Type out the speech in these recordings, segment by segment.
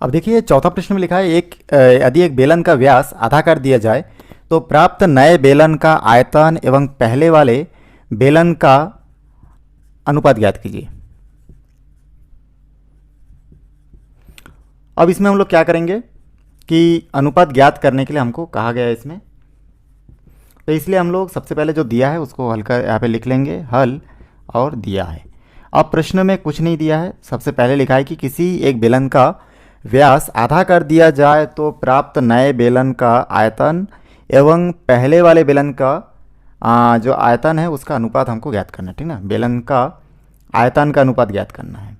अब देखिए चौथा प्रश्न में लिखा है यदि एक बेलन का व्यास आधा कर दिया जाए तो प्राप्त नए बेलन का आयतन एवं पहले वाले बेलन का अनुपात ज्ञात कीजिए। अब इसमें हम लोग क्या करेंगे कि अनुपात ज्ञात करने के लिए हमको कहा गया है इसमें, तो इसलिए हम लोग सबसे पहले जो दिया है उसको हल कर यहाँ पे लिख लेंगे, हल और दिया है। अब प्रश्न में कुछ नहीं दिया है, सबसे पहले लिखा है कि किसी एक बेलन का व्यास आधा कर दिया जाए तो प्राप्त नए बेलन का आयतन एवं पहले वाले बेलन का जो आयतन है उसका अनुपात हमको ज्ञात करना है, ठीक ना। बेलन का आयतन का अनुपात ज्ञात करना है,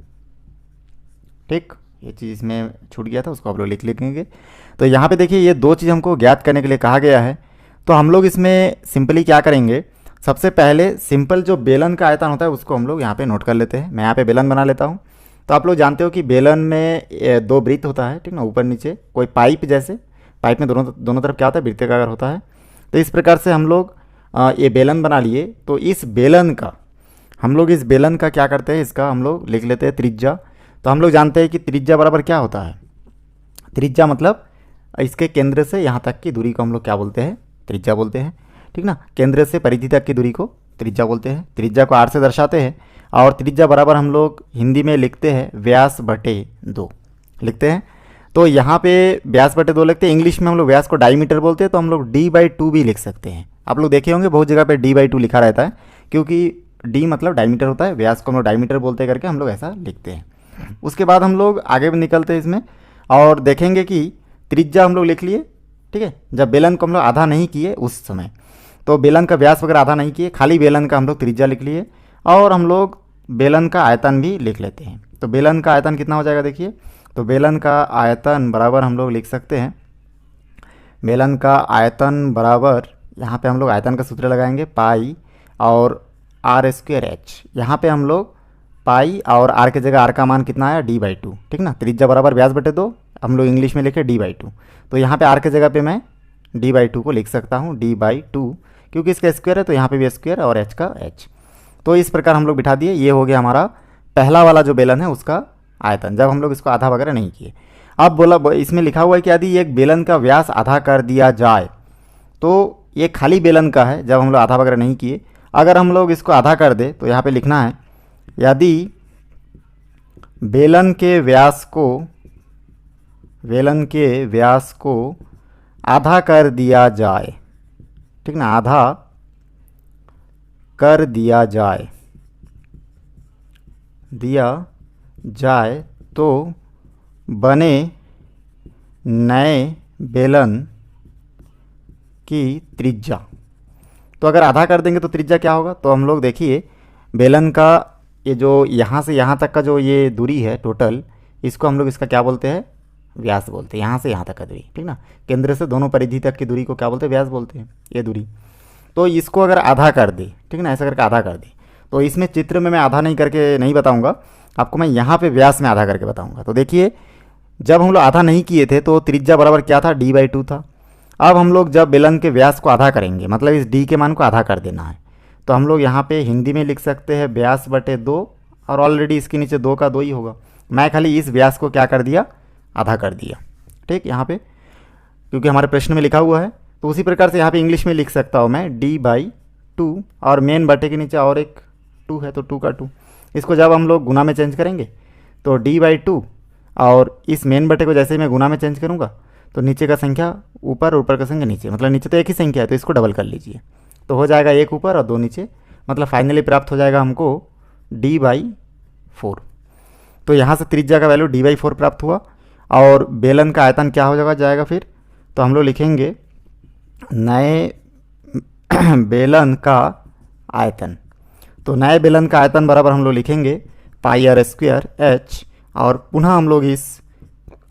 ठीक। ये चीज़ इसमें छूट गया था, उसको आप लोग लिख लेंगे। तो यहाँ पे देखिए ये दो चीज़ हमको ज्ञात करने के लिए कहा गया है, तो हम लोग इसमें सिंपली क्या करेंगे, सबसे पहले सिंपल जो बेलन का आयतन होता है उसको हम लोग यहाँ पे नोट कर लेते हैं। मैं यहाँ पे बेलन बना लेता हूँ। तो आप लोग जानते हो कि बेलन में दो वृत्त होता है, ठीक ना, ऊपर नीचे, कोई पाइप जैसे, पाइप में दोनों तरफ क्या होता है, वृत्ताकार होता है। तो इस प्रकार से हम लोग ये बेलन बना लिए। तो इस बेलन का हम लोग इस बेलन का क्या करते हैं, इसका हम लोग लिख लेते हैं त्रिज्या। तो हम लोग जानते हैं कि त्रिज्या बराबर क्या होता है, त्रिज्या मतलब इसके केंद्र से यहाँ तक की दूरी को हम लोग क्या बोलते हैं, त्रिज्या बोलते हैं, ठीक ना। केंद्र से परिधि तक की दूरी को त्रिज्या बोलते हैं। त्रिज्या को r से दर्शाते हैं और त्रिज्या बराबर हम लोग हिंदी में लिखते हैं व्यास बटे 2 लिखते हैं। तो यहाँ पे व्यास बटे 2 लिखते हैं। इंग्लिश में हम लोग व्यास को डायमीटर बोलते हैं, तो हम लोग d/2 भी लिख सकते हैं। आप लोग देखे होंगे बहुत जगह पे d/2 लिखा रहता है, क्योंकि d मतलब डायमीटर होता है, व्यास को हम लोग डायमीटर बोलते करके हम लोग ऐसा लिखते हैं। उसके बाद हम लोग आगे निकलते हैं इसमें और देखेंगे कि त्रिज्या हम लोग लिख लिए, ठीक है। जब बेलन को हम लोग आधा नहीं किए उस समय, तो बेलन का व्यास वगैरह आधा नहीं किए, खाली बेलन का हम लोग त्रिज्या लिख लिए और हम लोग बेलन का आयतन भी लिख लेते हैं। तो बेलन का आयतन कितना हो जाएगा देखिए, तो बेलन का आयतन बराबर हम लोग लिख सकते हैं, बेलन का आयतन बराबर, यहाँ पे हम लोग आयतन का सूत्र लगाएंगे पाई और r²h। यहाँ पे हम लोग पाई और r के जगह r का मान कितना आया d/2, ठीक ना। त्रिज्या बराबर व्यास बटे 2, हम लोग इंग्लिश में लिखे d/2। तो यहाँ पे r के जगह पे मैं d/2 को लिख सकता हूँ d/2, क्योंकि इसका स्क्वायर है तो यहाँ पे भी स्क्वायर और h का h। तो इस प्रकार हम लोग बिठा दिए। ये हो गया हमारा पहला वाला जो बेलन है उसका आयतन, जब हम लोग इसको आधा वगैरह नहीं किए। अब बोला इसमें लिखा हुआ है कि यदि एक बेलन का व्यास आधा कर दिया जाए, तो ये खाली बेलन का है जब हम लोग आधा वगैरह नहीं किए। अगर हम लोग इसको आधा कर दे तो यहाँ पे लिखना है यदि बेलन के व्यास को आधा कर दिया जाए, ठीक ना, आधा कर दिया जाए तो बने नए बेलन की त्रिज्या। तो अगर आधा कर देंगे तो त्रिज्या क्या होगा, तो हम लोग देखिए बेलन का ये जो यहाँ से यहाँ तक का जो ये दूरी है टोटल, इसको हम लोग इसका क्या बोलते हैं, व्यास बोलते हैं। यहाँ से यहाँ तक का दूरी, ठीक ना, केंद्र से दोनों परिधि तक की दूरी को क्या बोलते हैं, व्यास बोलते हैं, ये दूरी। तो इसको अगर आधा कर दे, ठीक ना, ऐसा करके आधा कर दे, तो इसमें चित्र में मैं आधा नहीं करके नहीं बताऊंगा आपको, मैं यहाँ पे व्यास में आधा करके बताऊंगा। तो देखिए जब हम लोग आधा नहीं किए थे तो त्रिज्या बराबर क्या था, d/2 था। अब हम लोग जब बेलन के व्यास को आधा करेंगे, मतलब इस d के मान को आधा कर देना है, तो हम लोग यहाँ पे हिंदी में लिख सकते हैं व्यास बटे 2, और ऑलरेडी इसके नीचे 2 का 2 ही होगा। मैं खाली इस व्यास को क्या कर दिया, आधा कर दिया, ठीक, यहाँ पे क्योंकि हमारे प्रश्न में लिखा हुआ है। तो उसी प्रकार से यहाँ पे इंग्लिश में लिख सकता हूँ मैं d/2, और मेन बटे के नीचे और एक 2 है तो 2 का 2। इसको जब हम लोग गुना में चेंज करेंगे तो d/2, और इस मेन बटे को जैसे ही मैं गुना में चेंज करूँगा तो नीचे का संख्या ऊपर, ऊपर का संख्या नीचे, मतलब नीचे तो एक ही संख्या है तो इसको डबल कर लीजिए, तो हो जाएगा 1 ऊपर और 2 नीचे, मतलब फाइनली प्राप्त हो जाएगा हमको d/4। तो यहाँ से त्रिज्या का वैल्यू d/4 प्राप्त हुआ। और बेलन का आयतन क्या हो जाएगा फिर, तो हम लोग लिखेंगे नए बेलन का आयतन। तो नए बेलन का आयतन बराबर हम लोग लिखेंगे पाई r²h, और पुनः हम लोग इस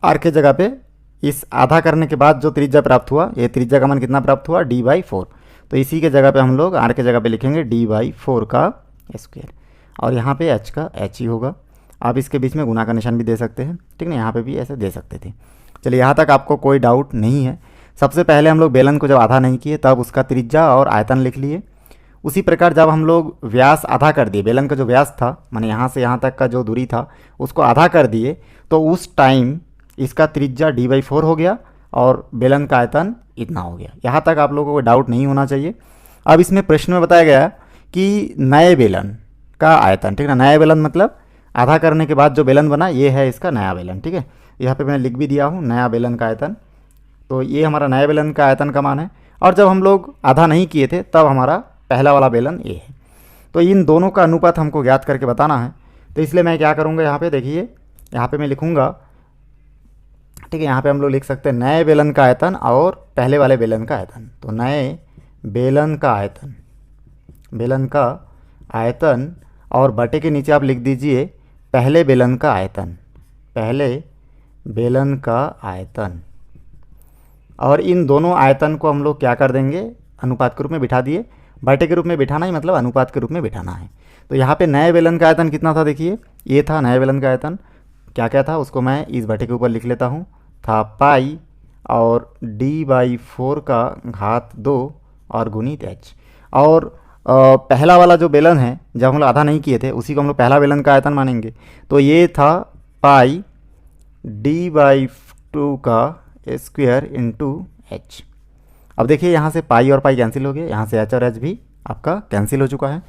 r के जगह पे इस आधा करने के बाद जो त्रिज्या प्राप्त हुआ, ये त्रिज्या का मान कितना प्राप्त हुआ, d/4। तो इसी के जगह पे हम लोग r के जगह पे लिखेंगे d/4 का स्क्वायर, और यहाँ पे h का h ही होगा। आप इसके बीच में गुना का निशान भी दे सकते हैं, ठीक ना, यहाँ पे भी ऐसे दे सकते थे। चलिए यहाँ तक आपको कोई डाउट नहीं है। सबसे पहले हम लोग बेलन को जब आधा नहीं किए तब उसका त्रिज्या और आयतन लिख लिए। उसी प्रकार जब हम लोग व्यास आधा कर दिए, बेलन का जो व्यास था माने यहाँ से यहाँ तक का जो दूरी था उसको आधा कर दिए, तो उस टाइम इसका त्रिज्या d/4 हो गया और बेलन का आयतन इतना हो गया। यहाँ तक आप लोगों को डाउट नहीं होना चाहिए। अब इसमें प्रश्न में बताया गया कि नए बेलन का आयतन, ठीक है ना, नया बेलन मतलब आधा करने के बाद जो बेलन बना ये है इसका नया बेलन, ठीक है। यहाँ पे मैंने लिख भी दिया हूँ नया बेलन का आयतन, तो ये हमारा नया बेलन का आयतन का मान है। और जब हम लोग आधा नहीं किए थे तब हमारा पहला वाला बेलन ये है। तो इन दोनों का अनुपात हमको ज्ञात करके बताना है, तो इसलिए मैं क्या करूँगा, यहाँ पे देखिए, यहाँ पे मैं लिखूँगा, ठीक है। यहाँ पे हम लोग लिख सकते हैं नए बेलन का आयतन और पहले वाले बेलन का आयतन। तो नए बेलन का आयतन, बेलन का आयतन और बटे के नीचे आप लिख दीजिए पहले बेलन का आयतन, पहले बेलन का आयतन। और इन दोनों आयतन को हम लोग क्या कर देंगे, अनुपात के रूप में बिठा दिए। बटे के रूप में बिठाना ही मतलब अनुपात के रूप में बिठाना है। तो यहाँ पे नए बेलन का आयतन कितना था, देखिए ये था नए बेलन का आयतन। क्या क्या था उसको मैं इस बटे के ऊपर लिख लेता हूँ, था पाई और d/4 का घात 2 और गुणित h। और पहला वाला जो बेलन है जब हम लोग आधा नहीं किए थे उसी को हम लोग पहला बेलन का आयतन मानेंगे। तो ये था पाई d/2 का स्क्वायर इंटू h। अब देखिए यहाँ से पाई और पाई कैंसिल हो गए, यहाँ से h और h भी आपका कैंसिल हो चुका है।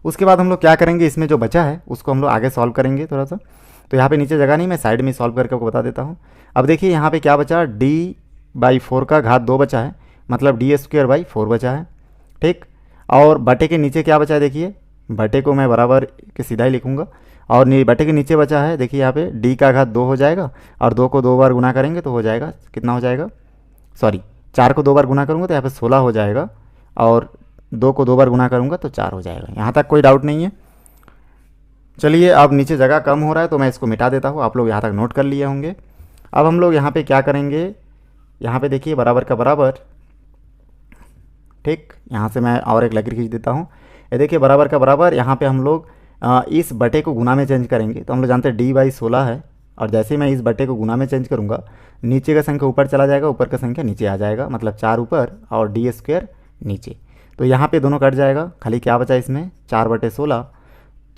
उसके बाद हम लोग क्या करेंगे, इसमें जो बचा है उसको हम लोग आगे सॉल्व करेंगे थोड़ा सा। तो यहाँ पे नीचे जगह नहीं, मैं साइड में सॉल्व करके आपको बता देता हूँ। अब देखिए यहाँ पे क्या बचा, d/4 का घात 2 बचा है, मतलब d²/4 बचा है, ठीक। और बटे के नीचे क्या बचा है, देखिए बटे को मैं बराबर के सीधा ही लिखूँगा। और बटे के नीचे बचा है, देखिए यहाँ पे d का घात 2 हो जाएगा और 2 को 2 बार गुना करेंगे तो हो जाएगा, कितना हो जाएगा, सॉरी 4 को 2 बार गुना करूँगा तो यहाँ पे 16 हो जाएगा और 2 को 2 बार गुना करूँगा तो 4 हो जाएगा। यहाँ तक कोई डाउट नहीं है। चलिए अब नीचे जगह कम हो रहा है तो मैं इसको मिटा देता हूँ, आप लोग यहाँ तक नोट कर लिए होंगे। अब हम लोग यहाँ पे क्या करेंगे, यहाँ पे देखिए बराबर का बराबर, ठीक। यहाँ से मैं और एक लकीर खींच देता हूँ। ये देखिए बराबर का बराबर, यहाँ पे हम लोग इस बटे को गुना में चेंज करेंगे। तो हम लोग जानते हैं d/16 है, और जैसे ही मैं इस बटे को गुना में चेंज करूँगा नीचे का संख्या ऊपर चला जाएगा, ऊपर का संख्या नीचे आ जाएगा, मतलब 4 ऊपर और d² नीचे। तो यहाँ पे दोनों कट जाएगा, खाली क्या बचा इसमें 4/16।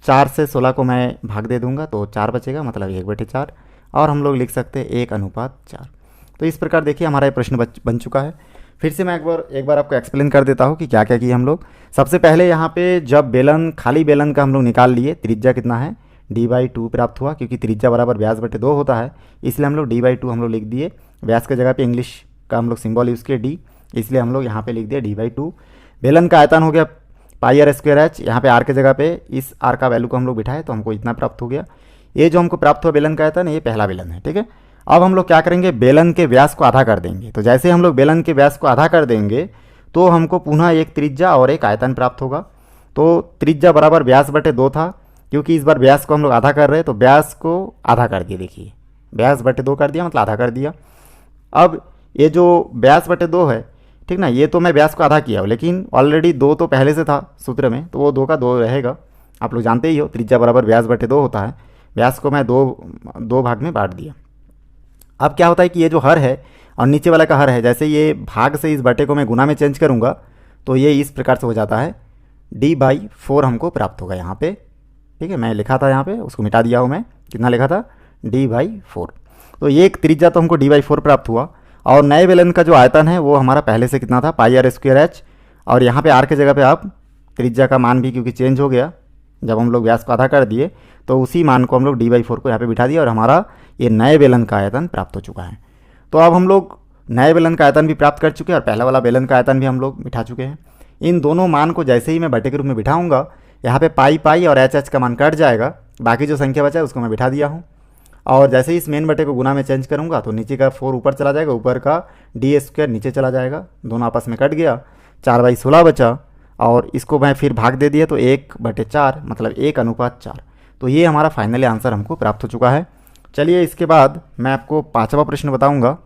4 से 16 को मैं भाग दे दूंगा तो 4 बचेगा, मतलब 1/4। और हम लोग लिख सकते हैं 1:4। तो इस प्रकार देखिए हमारा ये प्रश्न बन चुका है। फिर से मैं एक बार आपको एक्सप्लेन कर देता हूँ कि क्या क्या किए हम लोग। सबसे पहले यहाँ पे जब बेलन, खाली बेलन का हम लोग निकाल लिए, त्रिज्या कितना है d/2 प्राप्त हुआ, क्योंकि त्रिज्या बराबर व्यास/2 होता है, इसलिए हम लोग d/2 हम लोग लिख दिए। व्यास के जगह पे इंग्लिश का हम लोग सिंबल यूज़ किए d, इसलिए हम लोग यहाँ पे लिख दिए d/2। बेलन का आयतन हो गया πr²h, यहाँ पे r के जगह पे इस r का वैल्यू को हम लोग बिठाए तो हमको इतना प्राप्त हो गया। ये जो हमको प्राप्त हुआ बेलन का आयतन, ये पहला बेलन है, ठीक है। अब हम लोग क्या करेंगे, बेलन के व्यास को आधा कर देंगे। तो जैसे हम लोग बेलन के व्यास को आधा कर देंगे तो हमको पुनः एक त्रिज्या और एक आयतन प्राप्त होगा। तो त्रिज्या बराबर व्यास/2 था, क्योंकि इस बार व्यास को हम लोग आधा कर रहे हैं तो व्यास को आधा कर दिए, देखिए व्यास/2 कर दिया, मतलब आधा कर दिया। अब ये जो व्यास/2 है, ठीक ना, ये तो मैं व्यास को आधा किया हूँ, लेकिन ऑलरेडी 2 तो पहले से था सूत्र में, तो वो 2 का 2 रहेगा। आप लोग जानते ही हो त्रिज्या बराबर व्यास/2 होता है। व्यास को मैं दो भाग में बांट दिया। अब क्या होता है कि ये जो हर है और नीचे वाला का हर है, जैसे ये भाग से इस बटे को मैं गुना में चेंज करूँगा तो ये इस प्रकार से हो जाता है, d/4 हमको प्राप्त होगा यहाँ पे, ठीक है। मैं लिखा था यहाँ पे, उसको मिटा दिया हूँ मैं, कितना लिखा था d/4। तो ये एक त्रिज्या तो हमको d/4 प्राप्त हुआ। और नए बेलन का जो आयतन है वो हमारा पहले से कितना था πr²h, और यहाँ पे r के जगह पे आप त्रिज्या का मान भी क्योंकि चेंज हो गया जब हम लोग व्यास को आधा कर दिए, तो उसी मान को हम लोग d/4 को यहाँ पे बिठा दिया और हमारा ये नए बेलन का आयतन प्राप्त हो चुका है। तो अब हम लोग नए बेलन का आयतन भी प्राप्त कर चुके हैं और पहला वाला बेलन का आयतन भी हम लोग बिठा चुके हैं। इन दोनों मान को जैसे ही मैं बटे के रूप में बिठाऊंगा, यहाँ पे पाई और h का मान कट जाएगा, बाकी जो संख्या बचा है उसको मैं बिठा दिया हूँ। और जैसे ही इस मेन बटे को गुना में चेंज करूँगा तो नीचे का 4 ऊपर चला जाएगा, ऊपर का d² नीचे चला जाएगा, दोनों आपस में कट गया, 4/16 बचा। और इसको मैं फिर भाग दे दिया तो 1/4, मतलब 1:4। तो ये हमारा फाइनली आंसर हमको प्राप्त हो चुका है। चलिए इसके बाद मैं आपको 5वां प्रश्न बताऊंगा।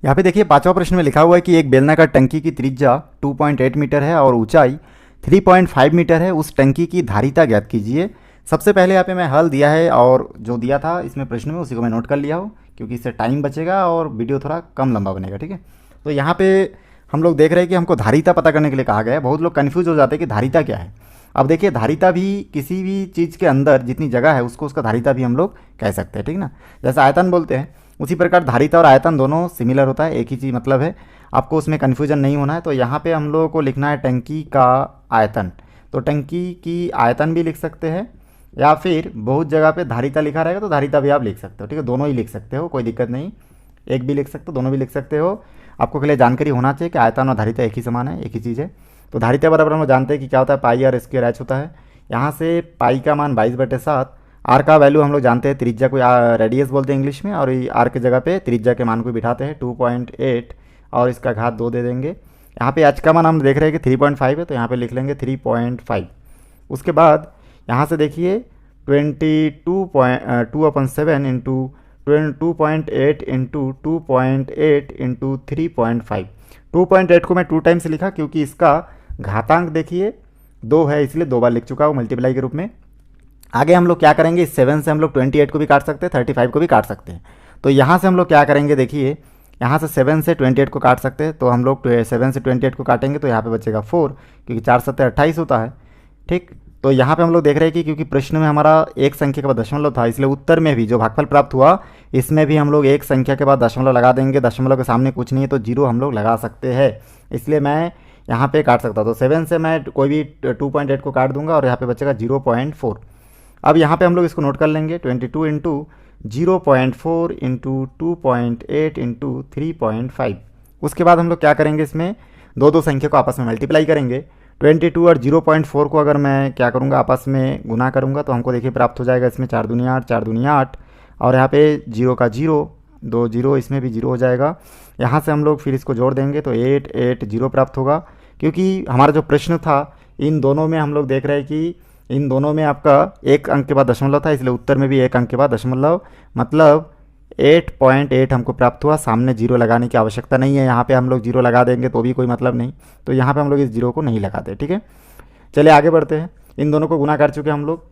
यहाँ पे देखिए 5वां प्रश्न में लिखा हुआ है कि एक बेलनाकार टंकी की त्रिज्या 2.8 मीटर है और ऊंचाई 3.5 मीटर है, उस टंकी की धारिता ज्ञात कीजिए। सबसे पहले यहाँ पे मैं हल दिया है और जो दिया था इसमें प्रश्न में उसी को मैं नोट कर लिया हूँ, क्योंकि इससे टाइम बचेगा और वीडियो थोड़ा कम लंबा बनेगा, ठीक है। तो यहाँ पे हम लोग देख रहे हैं कि हमको धारिता पता करने के लिए कहा गया है। बहुत लोग कन्फ्यूज हो जाते हैं कि धारिता क्या है। अब देखिए, धारिता भी किसी भी चीज़ के अंदर जितनी जगह है उसको उसका धारिता भी हम लोग कह सकते हैं, ठीक ना। जैसे आयतन बोलते हैं, उसी प्रकार धारिता और आयतन दोनों सिमिलर होता है, एक ही चीज़ मतलब है। आपको उसमें कन्फ्यूजन नहीं होना है। तो यहाँ पे हम लोगों को लिखना है टंकी का आयतन। तो टंकी की आयतन भी लिख सकते हैं, या फिर बहुत जगह पे धारिता लिखा रहेगा तो धारिता भी आप लिख सकते हो, ठीक है। दोनों ही लिख सकते हो, कोई दिक्कत नहीं। एक भी लिख सकते हो, दोनों भी लिख सकते हो। आपको के लिए जानकारी होना चाहिए कि आयतन और धारिता एक ही समान है, एक ही चीज़ है। तो धारिता बराबर हम लोग जानते हैं कि क्या होता है, पाई आर स्क्वायर एच होता है। यहाँ से पाई का मान 22/7, आर का वैल्यू हम लोग जानते हैं, त्रिज्या को रेडियस बोलते हैं इंग्लिश में, और आर की जगह पे त्रिज्या के मान को बिठाते हैं 2.8 और इसका घात 2 दे देंगे। यहाँ पे एच का मान हम देख रहे हैं कि 3.5 है, तो यहाँ पे लिख लेंगे 3.5। उसके बाद यहाँ से देखिए 2/7 इंटू 2.8 इंटू 2.8 इंटू 3.5। 2.8 को मैं 2 टाइम्स लिखा क्योंकि इसका घातांक देखिए 2 है, इसलिए 2 बार लिख चुका हूँ मल्टीप्लाई के रूप में। आगे हम लोग क्या करेंगे, इस 7 से हम लोग 28 को भी काट सकते हैं, 35 को भी काट सकते हैं। तो यहाँ से हम लोग क्या करेंगे, देखिए यहाँ से 7 से 28 को काट सकते हैं, तो हम लोग 7 से 28 को काटेंगे तो यहाँ पे बचेगा 4, क्योंकि 4 7 28 होता है, ठीक। तो यहाँ पे हम लोग देख रहे हैं कि क्योंकि प्रश्न में हमारा एक संख्या के बाद दशमलव था, इसलिए उत्तर में भी जो भागफल प्राप्त हुआ इसमें भी हम लोग एक संख्या के बाद दशमलव लगा देंगे। दशमलव के सामने कुछ नहीं है तो 0 हम लोग लगा सकते हैं, इसलिए मैं यहाँ पे काट सकता हूँ। तो 7 से मैं कोई भी 2.8 को काट दूंगा और यहाँ पे बचेगा 0.4। अब यहाँ पे हम लोग इसको नोट कर लेंगे, 22 इंटू 0.4 इंटू 2.8 इंटू 3.5। उसके बाद हम लोग क्या करेंगे, इसमें दो संख्या को आपस में मल्टीप्लाई करेंगे। 22 और 0.4 को अगर मैं क्या करूँगा, आपस में गुना करूँगा तो हमको देखिए प्राप्त हो जाएगा इसमें 4 दूनी 8, 4 दूनी 8, और यहाँ पे 0 का 0, 2 0, इसमें भी 0 हो जाएगा। यहाँ से हम लोग फिर इसको जोड़ देंगे तो 8 8 0 प्राप्त होगा। क्योंकि हमारा जो प्रश्न था इन दोनों में हम लोग देख रहे हैं कि इन दोनों में आपका एक अंक के बाद दशमलव था, इसलिए उत्तर में भी एक अंक के बाद दशमलव, मतलब 8.8 हमको प्राप्त हुआ। सामने 0 लगाने की आवश्यकता नहीं है, यहाँ पे हम लोग 0 लगा देंगे तो भी कोई मतलब नहीं, तो यहाँ पे हम लोग इस 0 को नहीं लगाते, ठीक है। चलिए आगे बढ़ते हैं। इन दोनों को गुना कर चुके हम लोग,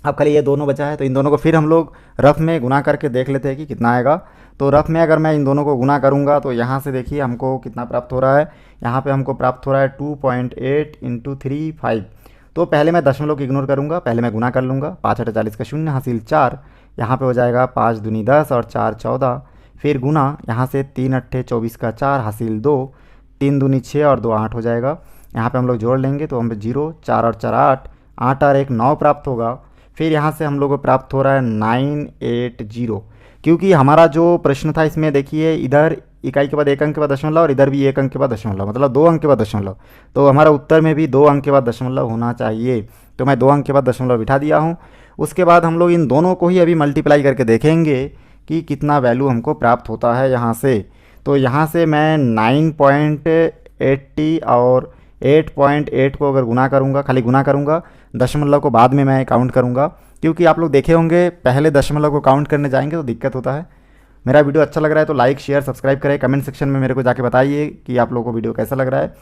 अब खाली ये दोनों बचा है, तो इन दोनों को फिर हम लोग रफ में गुना करके देख लेते हैं कि कितना आएगा। तो रफ में अगर मैं इन दोनों को गुना करूँगा तो यहाँ से देखिए हमको कितना प्राप्त हो रहा है, यहाँ पे हमको प्राप्त हो रहा है 2.8 इंटू 3.5। तो पहले मैं दशमलव को इग्नोर करूँगा, पहले मैं गुना कर लूँगा। 5 8 40 का 0 हासिल 4, यहाँ पे हो जाएगा 5 दूनी 10 और 4 14, फिर गुना यहाँ से 3 8 24 का 4 हासिल 2, 3 दूनी 6 और 2 8 हो जाएगा। यहाँ पे हम लोग जोड़ लेंगे तो हम 0, 4 और 4 8, 8 और 1 9 प्राप्त होगा। फिर यहाँ से हम लोग को प्राप्त हो रहा है 980, क्योंकि हमारा जो प्रश्न था इसमें देखिए इधर इकाई के बाद एक अंक के बाद दशमलव और इधर भी एक अंक के बाद दशमलव, मतलब 2 अंक के बाद दशमलव। तो हमारा उत्तर में भी 2 अंक के बाद दशमलव होना चाहिए, तो मैं 2 अंक के बाद दशमलव बिठा दिया हूँ। उसके बाद हम लोग इन दोनों को ही अभी मल्टीप्लाई करके देखेंगे कि कितना वैल्यू हमको प्राप्त होता है यहाँ से। तो यहाँ से मैं 9.80 और 8.8 को अगर गुना करूँगा, खाली गुना करूँगा, दशमलव को बाद में मैं काउंट करूँगा, क्योंकि आप लोग देखे होंगे पहले दशमलव को काउंट करने जाएंगे तो दिक्कत होता है। मेरा वीडियो अच्छा लग रहा है तो लाइक शेयर सब्सक्राइब करें, कमेंट सेक्शन में मेरे को जाके बताइए कि आप लोगों को वीडियो कैसा लग रहा है।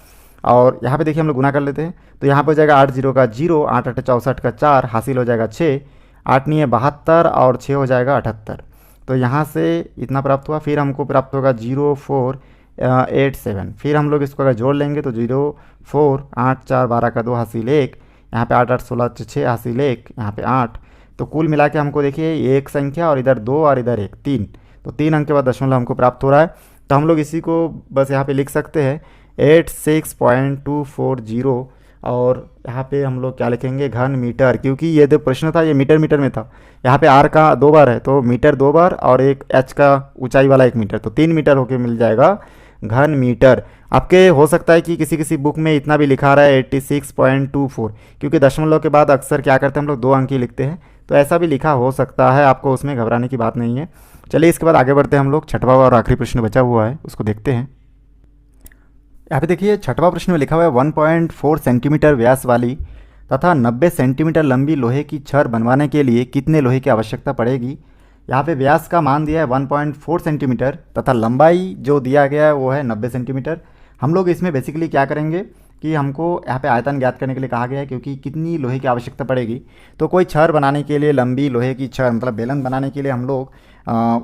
और यहाँ पे देखिए हम लोग गुना कर लेते हैं, तो यहाँ पे हो जाएगा 8 0 का 0, 8 8 64 का 4 हासिल हो जाएगा 6, 8 9 72 और 6 हो जाएगा 78। तो यहाँ से इतना प्राप्त हुआ। फिर हमको प्राप्त होगा 0487, फिर हम लोग इसको अगर जोड़ लेंगे तो 0 4 8 4 12 का 2 हासिल 1, यहाँ पे 8 8 16 6 हासिल 1, यहाँ पे 8। तो कुल मिला के हमको देखिए एक संख्या और इधर 2 और इधर 1 3, तो 3 अंक के बाद दशमलव हमको प्राप्त हो रहा है। तो हम लोग इसी को बस यहाँ पे लिख सकते हैं 86.240, और यहाँ पे हम लोग क्या लिखेंगे, घन मीटर, क्योंकि ये जो प्रश्न था ये मीटर मीटर में था। यहाँ पे आर का 2 बार है तो मीटर 2 बार और एक एच का ऊंचाई वाला 1 मीटर, तो 3 मीटर होके मिल जाएगा घन मीटर। आपके हो सकता है कि किसी किसी बुक में इतना भी लिखा रहा है 86.24, क्योंकि दशमलव के बाद अक्सर क्या करते हैं हम लोग 2 अंक ही लिखते हैं, तो ऐसा भी लिखा हो सकता है, आपको उसमें घबराने की बात नहीं है। चलिए इसके बाद आगे बढ़ते हैं हम लोग। छठवां और आखिरी प्रश्न बचा हुआ है उसको देखते हैं। यहाँ पे देखिए छठवां प्रश्न में लिखा हुआ है 1.4 सेंटीमीटर व्यास वाली तथा 90 सेंटीमीटर लंबी लोहे की छड़ बनवाने के लिए कितने लोहे की आवश्यकता पड़ेगी। यहाँ पे व्यास का मान दिया है 1.4 सेंटीमीटर तथा लंबाई जो दिया गया है वो है 90 सेंटीमीटर। हम लोग इसमें बेसिकली क्या करेंगे कि हमको यहाँ पे आयतन ज्ञात करने के लिए कहा गया है, क्योंकि कितनी लोहे की आवश्यकता पड़ेगी। तो कोई छड़ बनाने के लिए, लंबी लोहे की छड़ मतलब बेलन बनाने के लिए हम लोग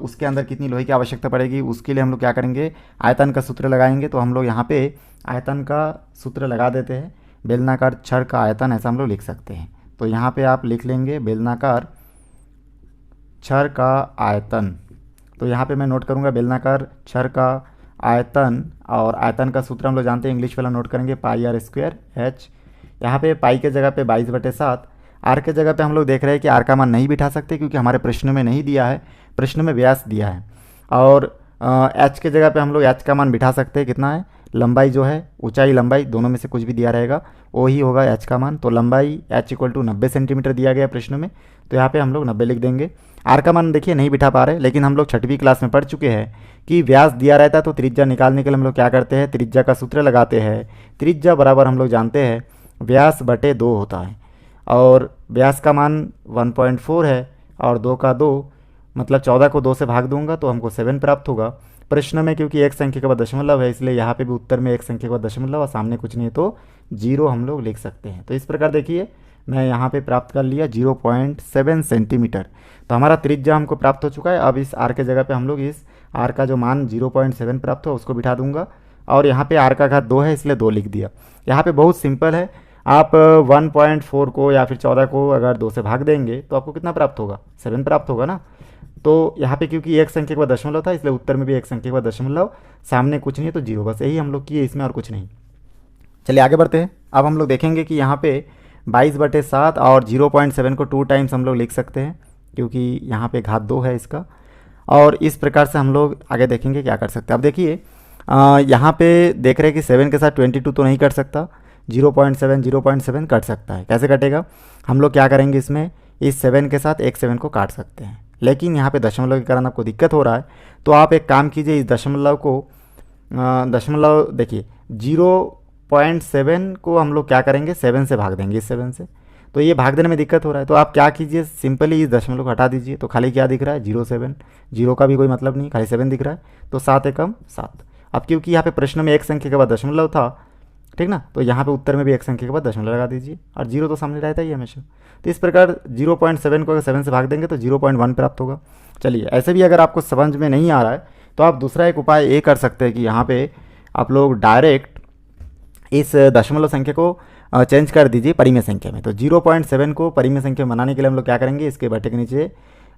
उसके अंदर कितनी लोहे की आवश्यकता पड़ेगी, उसके लिए हम लोग क्या करेंगे, आयतन का सूत्र लगाएंगे। तो हम लोग यहाँ पे आयतन का सूत्र लगा देते हैं। बेलनाकार छड़ का आयतन ऐसा हम लोग लिख सकते हैं। तो यहाँ पे आप लिख लेंगे बेलनाकार छड़ का आयतन। तो यहाँ पे मैं नोट करूँगा बेलनाकार छड़ का आयतन, और आयतन का सूत्र हम लोग जानते हैं, इंग्लिश वाला नोट करेंगे पाई आर स्क्वायर एच। यहाँ पे पाई के जगह पे 22/7, आर के जगह पे हम लोग देख रहे हैं कि आर का मान नहीं बिठा सकते क्योंकि हमारे प्रश्न में नहीं दिया है, प्रश्न में व्यास दिया है। और एच के जगह पे हम लोग एच का मान बिठा सकते हैं, कितना है, लंबाई जो है, ऊंचाई लंबाई दोनों में से कुछ भी दिया रहेगा वो ही होगा एच का मान। तो लंबाई एच इक्वल टू 90 सेंटीमीटर दिया गया प्रश्न में, तो यहाँ पे हम लोग 90 लिख देंगे। आर का मान देखिए नहीं बिठा पा रहे, लेकिन हम लोग 6वीं क्लास में पढ़ चुके हैं कि व्यास दिया रहता है तो त्रिज्या निकालने के लिए हम लोग क्या करते हैं, त्रिज्या का सूत्र लगाते हैं। त्रिज्या बराबर हम लोग जानते हैं व्यास बटे 2 होता है, और व्यास का मान 1.4 है और 2 का 2 मतलब 14 को 2 से भाग दूंगा तो हमको 7 प्राप्त होगा। प्रश्न में क्योंकि एक संख्या के बाद दशमलव है, इसलिए यहाँ पे भी उत्तर में एक संख्या के बाद दशमलव और सामने कुछ नहीं है तो 0 हम लोग लिख सकते हैं। तो इस प्रकार देखिए मैं यहाँ पे प्राप्त कर लिया 0.7 सेंटीमीटर। तो हमारा त्रिज्या हमको प्राप्त हो चुका है। अब इस आर के जगह पे हम लोग इस आर का जो मान 0.7 प्राप्त हो उसको बिठा दूंगा, और यहाँ पे आर का घात 2 है इसलिए 2 लिख दिया। यहाँ पे बहुत सिंपल है, आप 1.4 को या फिर 14 को अगर 2 से भाग देंगे तो आपको कितना प्राप्त होगा, 7 प्राप्त होगा ना। तो यहाँ पे क्योंकि एक संख्या के बाद दशमलव था इसलिए उत्तर में भी एक संख्या के बाद दशमलव, सामने कुछ नहीं है तो 0, बस यही हम लोग किए इसमें और कुछ नहीं। चलिए आगे बढ़ते हैं। अब हम लोग देखेंगे कि यहाँ पे 22/7 और 0.7 को 2 टाइम्स हम लोग लिख सकते हैं क्योंकि यहाँ पे घात 2 है इसका, और इस प्रकार से हम लोग आगे देखेंगे क्या कर सकते हैं। अब देखिए यहाँ पे देख रहे हैं कि 7 के साथ 22 तो नहीं कट सकता, 0.7 कट सकता है। कैसे कटेगा, हम लोग क्या करेंगे, इसमें इस 7 के साथ एक 7 को काट सकते हैं, लेकिन यहाँ पे दशमलव के कारण आपको दिक्कत हो रहा है। तो आप एक काम कीजिए, इस दशमलव को दशमलव देखिए 0.7 को हम लोग क्या करेंगे, 7 से भाग देंगे, इस 7 से। तो ये भाग देने में दिक्कत हो रहा है तो आप क्या कीजिए, सिंपली इस दशमलव को हटा दीजिए। तो खाली क्या दिख रहा है, 0.7, 0 का भी कोई मतलब नहीं, खाली 7 दिख रहा है। तो 7 एकम 7। अब क्योंकि यहाँ पे प्रश्न में एक संख्या के बाद दशमलव था, ठीक ना, तो यहाँ पे उत्तर में भी एक संख्या के बाद दशमलव लगा दीजिए, और 0 तो सामने रहता ही है हमेशा। तो इस प्रकार 0.7 को अगर 7 से भाग देंगे तो 0.1 प्राप्त होगा। चलिए ऐसे भी अगर आपको समझ में नहीं आ रहा है तो आप दूसरा एक उपाय ये कर सकते हैं कि यहाँ पे आप लोग डायरेक्ट इस दशमलव संख्या को चेंज कर दीजिए परिमेय संख्या में। तो 0.7 को परिमेय संख्या में बनाने के लिए हम लोग क्या करेंगे, इसके बटे के नीचे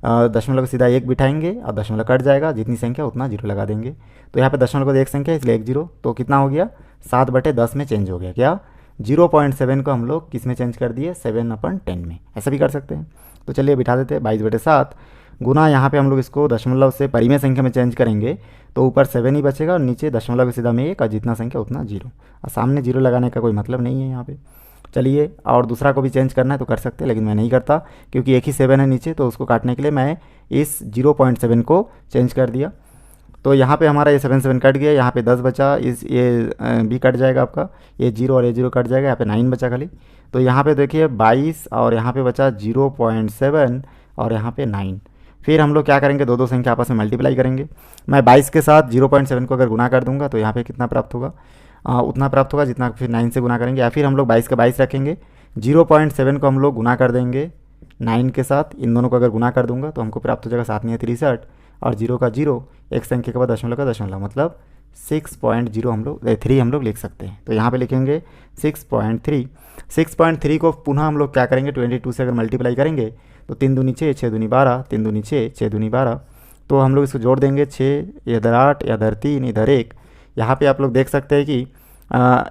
दशमलव को सीधा 1 बिठाएंगे और दशमलव कट जाएगा, जितनी संख्या उतना 0 लगा देंगे। तो यहाँ पे दशमलव को एक संख्या इसलिए 1 0, तो कितना हो गया, 7/10 में चेंज हो गया। क्या 0.7 को हम लोग किस में चेंज कर दिए, 7/10 में। ऐसा भी कर सकते हैं। तो चलिए बिठा देते हैं 22/7 गुना, यहाँ पे हम लोग इसको दशमलव से परिमेय संख्या में चेंज करेंगे तो ऊपर 7 ही बचेगा और नीचे दशमलव के सीधा में 1 और जितना संख्या उतना 0, और सामने 0 लगाने का कोई मतलब नहीं है यहाँ पे। चलिए और दूसरा को भी चेंज करना है तो कर सकते हैं, लेकिन मैं नहीं करता क्योंकि एक ही 7 है नीचे, तो उसको काटने के लिए मैं इस 0.7 को चेंज कर दिया। तो यहाँ पे हमारा ये 7 कट गया, यहाँ पे 10 बचा, इस ये भी कट जाएगा आपका, ये 0 और ये 0 कट जाएगा, यहाँ पे 9 बचा खाली। तो यहाँ पे देखिए 22 और यहाँ पे बचा 0.7 और यहाँ पे 9। फिर हम लोग क्या करेंगे, दो संख्या आपस में मल्टीप्लाई करेंगे। मैं 22 के साथ 0.7 को अगर गुना कर दूंगा तो यहाँ पे कितना प्राप्त होगा, उतना प्राप्त होगा जितना फिर 9 से गुना करेंगे, या फिर हम लोग 22 का 22 रखेंगे, 0.7 को हम लोग गुना कर देंगे 9 के साथ। इन दोनों को अगर गुना कर दूंगा तो हमको प्राप्त हो जाएगा 7 9 63 और 0 का 0, एक संख्या के बाद दशमलव का दशमलव, मतलब 6.0 हम लोग 3 हम लोग लिख सकते हैं। तो यहाँ पे लिखेंगे 6.3। 6.3 को पुनः हम लोग क्या करेंगे, 22 से अगर मल्टीप्लाई करेंगे तो 3 दूनी 6, 6 दूनी 12, 3 दूनी 6, 6 दूनी 12। तो हम लोग इसको जोड़ देंगे, 6 इधर 8 इधर 3 इधर 1। यहाँ पे आप लोग देख सकते हैं कि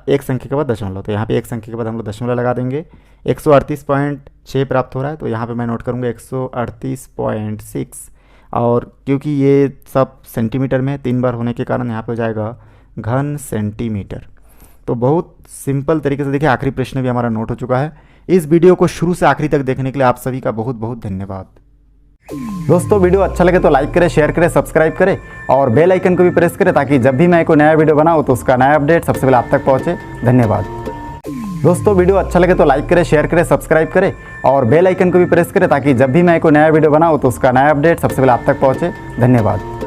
एक संख्या के बाद दशमलव, तो यहाँ पे एक संख्या के बाद हम लोग दशमलव लगा देंगे। 138.6 प्राप्त हो रहा है, तो यहाँ पे मैं नोट करूँगा 138.6, और क्योंकि ये सब सेंटीमीटर में 3 बार होने के कारण यहाँ पे हो जाएगा घन सेंटीमीटर। तो बहुत सिंपल तरीके से देखिए आखिरी प्रश्न भी हमारा नोट हो चुका है। इस वीडियो को शुरू से आखिरी तक देखने के लिए आप सभी का बहुत बहुत धन्यवाद। दोस्तों वीडियो अच्छा लगे तो लाइक करें, शेयर करें, सब्सक्राइब करें और बेल आइकन को भी प्रेस करें ताकि जब भी मैं कोई नया वीडियो बनाऊं तो उसका नया अपडेट सबसे पहले आप तक पहुंचे। धन्यवाद। दोस्तों वीडियो अच्छा लगे तो लाइक करें, शेयर करें, सब्सक्राइब करें और बेल आइकन को भी प्रेस करें ताकि जब भी मैं कोई नया वीडियो बनाऊं तो उसका नया अपडेट सबसे पहले आप तक पहुंचे। धन्यवाद।